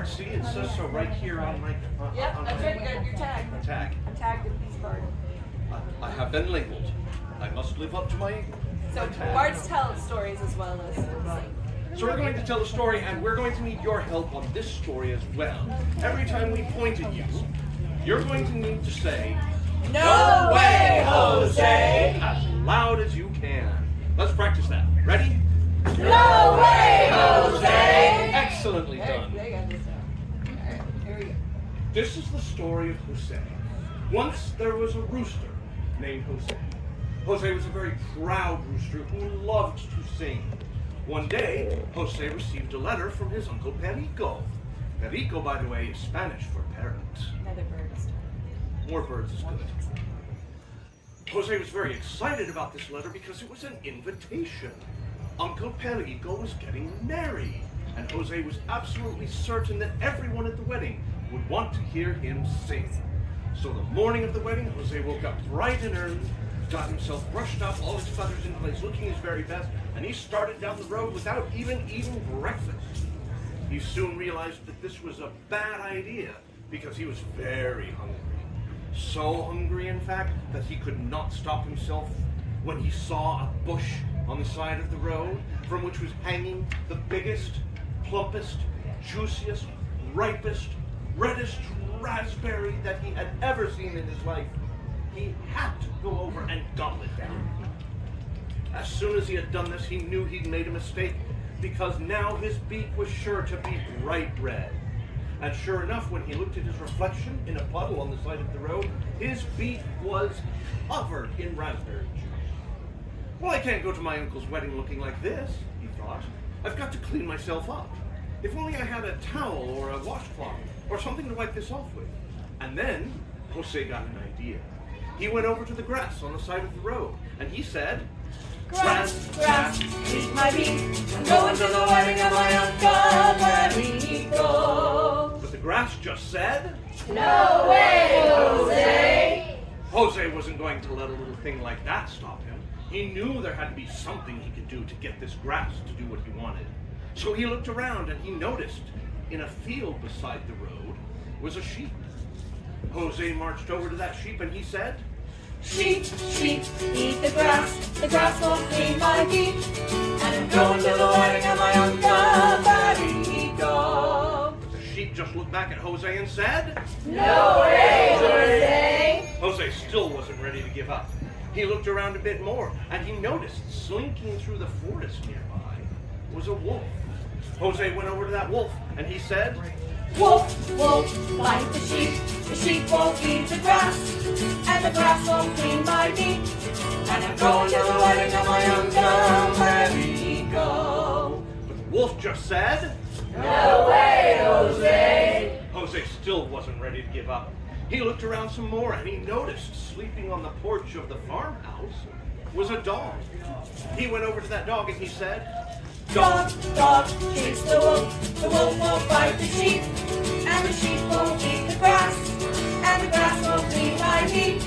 card. See, it says so right here on my. Yep, that's right. You got your tag. Tag. I'm tagged in these cards. I have been labeled. I must live up to my. So tag. bards tell stories as well as sing. So we're going to tell a story, and we're going to need your help on this story as well. Every time we point at you, you're going to need to say, No way, Jose! As loud as you can. Let's practice that. Ready? No way, Jose! Excellently done. They got this down. All right, here we go. This is the story of Jose. Once there was a rooster named Jose. Jose was a very proud rooster who loved to sing. One day, Jose received a letter from his uncle Perico. Perico, by the way, is Spanish for parrot. Another bird is More birds is good. Jose was very excited about this letter because it was an invitation. Uncle Perico was getting married, and Jose was absolutely certain that everyone at the wedding would want to hear him sing. So the morning of the wedding, Jose woke up bright and early, got himself brushed up, all his feathers in place, looking his very best, and he started down the road without even eating breakfast. He soon realized that this was a bad idea because he was very hungry. So hungry, in fact, that he could not stop himself when he saw a bush on the side of the road from which was hanging the biggest, plumpest, juiciest, ripest, reddest raspberry that he had ever seen in his life. He had to go over and gobble it down. As soon as he had done this, he knew he'd made a mistake because now his beak was sure to be bright red. And sure enough, when he looked at his reflection in a puddle on the side of the road, his beak was covered in raspberry juice. Well, I can't go to my uncle's wedding looking like this, he thought. I've got to clean myself up. If only I had a towel or a washcloth or something to wipe this off with. And then Jose got an idea. He went over to the grass on the side of the road, and he said, Grass, grass, eat my beak. I'm going to the wedding of my uncle Perico. But the grass just said, No way, Jose! Jose wasn't going to let a little thing like that stop him. He knew there had to be something he could do to get this grass to do what he wanted. So he looked around and he noticed in a field beside the road was a sheep. Jose marched over to that sheep and he said, Sheep, sheep, eat the grass won't clean my feet. And I'm going to the wedding of my uncle Perico. The sheep just looked back at Jose and said, No way, Jose! Jose still wasn't ready to give up. He looked around a bit more and he noticed slinking through the forest nearby was a wolf. Jose went over to that wolf and he said, Wolf, wolf, bite the sheep won't eat the grass, and the grass won't clean my feet. And I'm going to the wedding of my uncle Perico. But the wolf just said, No way, Jose! Jose still wasn't ready to give up. He looked around some more and he noticed sleeping on the porch of the farmhouse was a dog. He went over to that dog and he said, Dog, dog, chase the wolf won't bite the sheep, and the sheep won't eat the grass, and the grass won't clean my feet.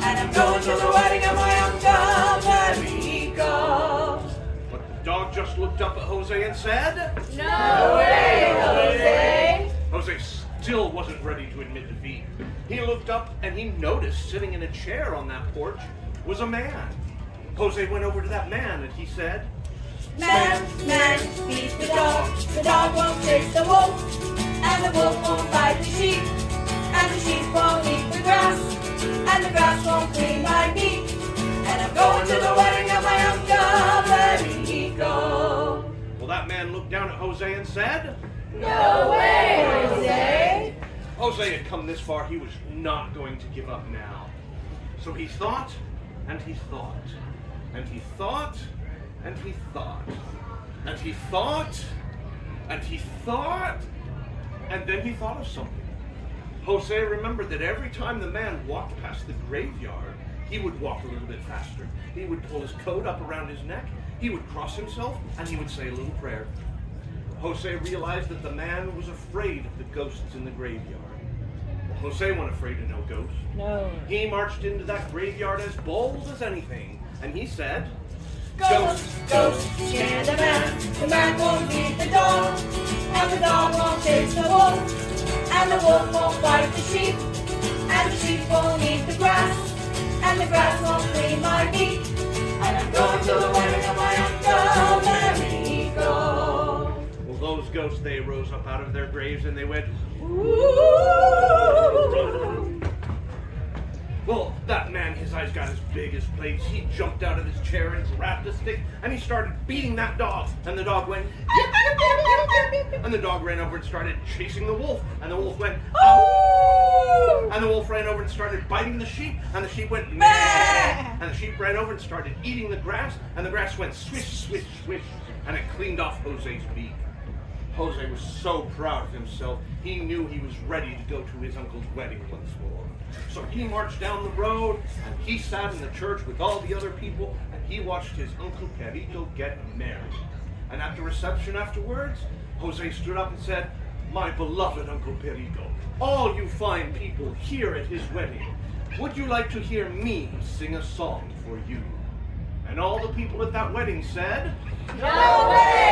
And I'm going to the wedding of my uncle Perico. But the dog just looked up at Jose and said, No way, Jose! Jose still wasn't ready to admit defeat. He looked up and he noticed sitting in a chair on that porch was a man. Jose went over to that man and he said, Man, beat the dog won't chase the wolf, and the wolf won't bite the sheep, and the sheep won't eat the grass, and the grass won't clean my feet. And I'm going to the wedding of my uncle Perico. Well, that man looked down at Jose and said, No way, Jose! Jose had come this far, he was not going to give up now. So he thought, and he thought, and he thought, and he thought, and he thought, and he thought, and then he thought of something. Jose remembered that every time the man walked past the graveyard, he would walk a little bit faster. He would pull his coat up around his neck, he would cross himself, and he would say a little prayer. Jose realized that the man was afraid of the ghosts in the graveyard. Well, Jose wasn't afraid of no ghosts. No. He marched into that graveyard as bold as anything, and he said, Ghost, ghost, scare the man won't beat the dog, and the dog won't chase the wolf, and the wolf won't bite the sheep, and the sheep won't eat the grass, and the grass won't clean my feet. And I'm going to the wedding of my Uncle Marigo. Well, those ghosts, they rose up out of their graves and they went, Ooh. well, that man, his eyes got as big as plates. He jumped out of his chair and grabbed a stick and he started beating that dog. And the dog went, yip, yip, yip, yip, yip. And the dog ran over and started chasing the wolf. And the wolf went, oh! And the wolf ran over and started biting the sheep. And the sheep went, meh. And the sheep ran over and started eating the grass. And the grass went swish, swish, swish. And it cleaned off Jose's beak. Jose was so proud of himself, he knew he was ready to go to his uncle's wedding once more. So he marched down the road, and he sat in the church with all the other people, and he watched his Uncle Perico get married. And at the reception afterwards, Jose stood up and said, my beloved Uncle Perico, all you fine people here at his wedding, would you like to hear me sing a song for you? And all the people at that wedding said, No way!